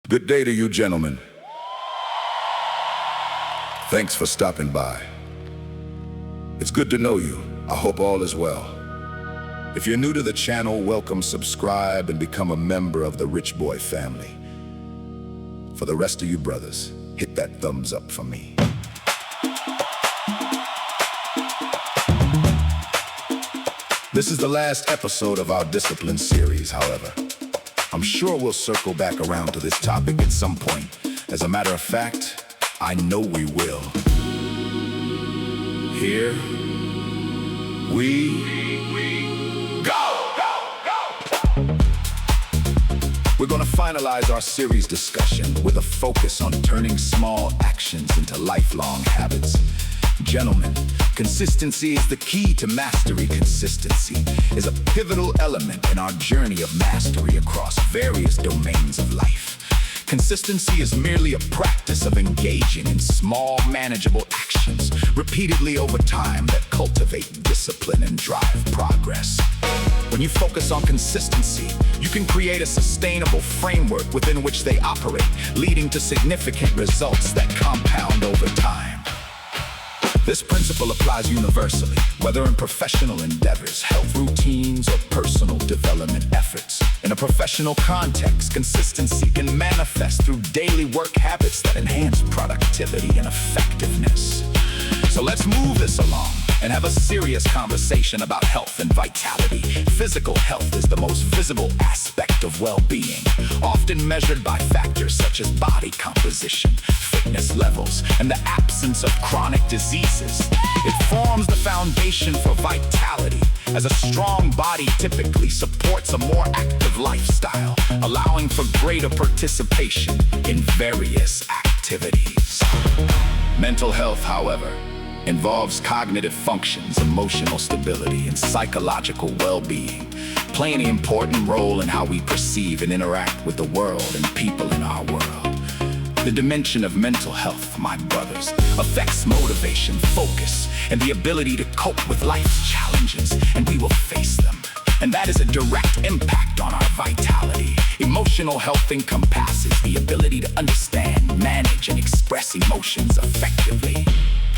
Good day to you, gentlemen. Thanks for stopping by. It's good to know you. I hope all is well. If you're new to the channel, welcome, subscribe, and become a member of the Rich Boy family. For the rest of you brothers, hit that thumbs up for me. This is the last episode of our discipline series, however. I'm sure we'll circle back around to this topic at some point. As a matter of fact, I know we will. Here we go! We're gonna finalize our series discussion with a focus on turning small actions into lifelong habits. Gentlemen, consistency is the key to mastery. Consistency is a pivotal element in our journey of mastery across various domains of life. Consistency is merely a practice of engaging in small, manageable actions repeatedly over time that cultivate discipline and drive progress. When you focus on consistency, you can create a sustainable framework within which they operate, leading to significant results that compound over time. This principle applies universally, whether in professional endeavors, health routines, or personal development efforts. In a professional context, consistency can manifest through daily work habits that enhance productivity and effectiveness. So let's move this along and have a serious conversation about health and vitality. Physical health is the most visible aspect of well-being, often measured by factors such as body composition, fitness levels, and the absence of chronic diseases. It forms the foundation for vitality, as a strong body typically supports a more active lifestyle, allowing for greater participation in various activities. Mental health, however, involves cognitive functions, emotional stability, and psychological well-being, playing an important role in how we perceive and interact with the world and people in our world. The dimension of mental health, my brothers, affects motivation, focus, and the ability to cope with life's challenges, and we will face them. And that is a direct impact on our vitality. Emotional health encompasses the ability to understand, manage, and express emotions effectively.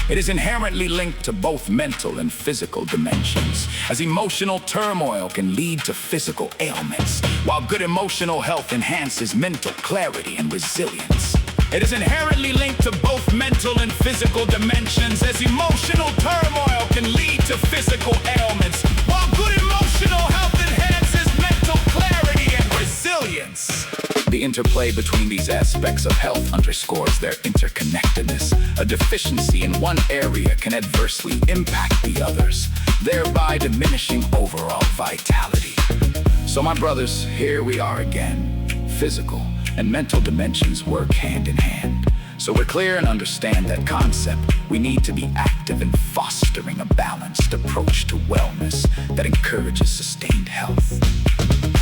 It is inherently linked to both mental and physical dimensions, as emotional turmoil can lead to physical ailments, while good emotional health enhances mental clarity and resilience. It is inherently linked to both mental and physical dimensions, as emotional turmoil can lead to physical ailments, while good emotional health enhances mental clarity and resilience. The interplay between these aspects of health underscores their interconnectedness. A deficiency in one area can adversely impact the others, thereby diminishing overall vitality. So my brothers, here we are again. Physical and mental dimensions work hand in hand. So we're clear and understand that concept. We need to be active in fostering a balanced approach to wellness that encourages sustained health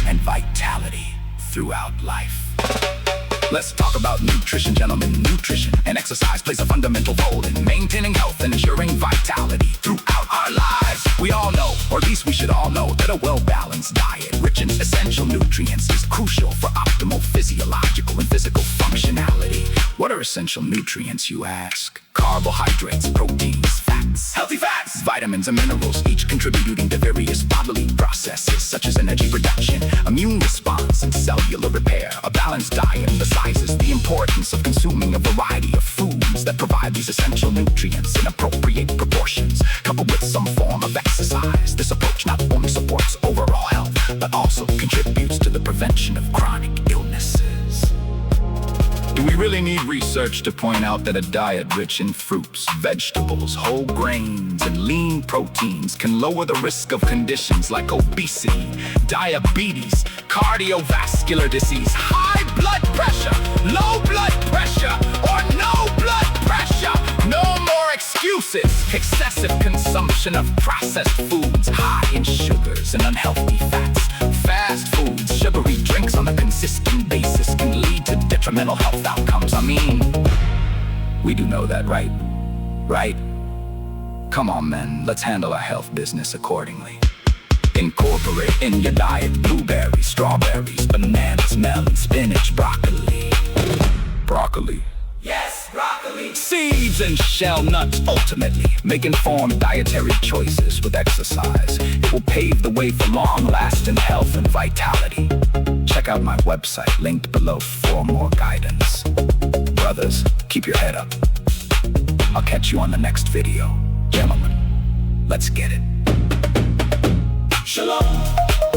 and vitality throughout life. Let's talk about nutrition, gentlemen. Nutrition and exercise plays a fundamental role in maintaining health and ensuring vitality throughout our lives. We all know, or at least we should all know, that a well-balanced diet rich in essential nutrients is crucial for optimal physiological and physical functionality. What are essential nutrients, you ask? Carbohydrates, proteins, fats, healthy fats, vitamins and minerals, each contributing to various bodily processes such as energy production, immune response, and cellular repair. A balanced diet emphasizes the importance of consuming a variety of foods that provide these essential nutrients in appropriate proportions, coupled with some form of exercise. This approach not only supports overall health, but also contributes to the prevention of chronic illnesses. Do we really need research to point out that a diet rich in fruits, vegetables, whole grains, and lean proteins can lower the risk of conditions like obesity, diabetes, cardiovascular disease, high blood pressure, low blood pressure, or no blood pressure? No more excuses. Excessive consumption of processed foods, high in sugars and unhealthy fats, fast foods, sugary drinks on a consistent basis can lead to detrimental health outcomes. I mean, we do know that, right? Right? Come on, men, let's handle our health business accordingly. Incorporate in your diet blueberries, strawberries, bananas, melons, spinach, broccoli. broccoli. Yes, broccoli. Seeds and shell nuts, ultimately make informed dietary choices with exercise. It will pave the way for long-lasting health and vitality. Check out my website, linked below for more guidance. Brothers, keep your head up. I'll catch you on the next video. Gentlemen, let's get it. Shalom.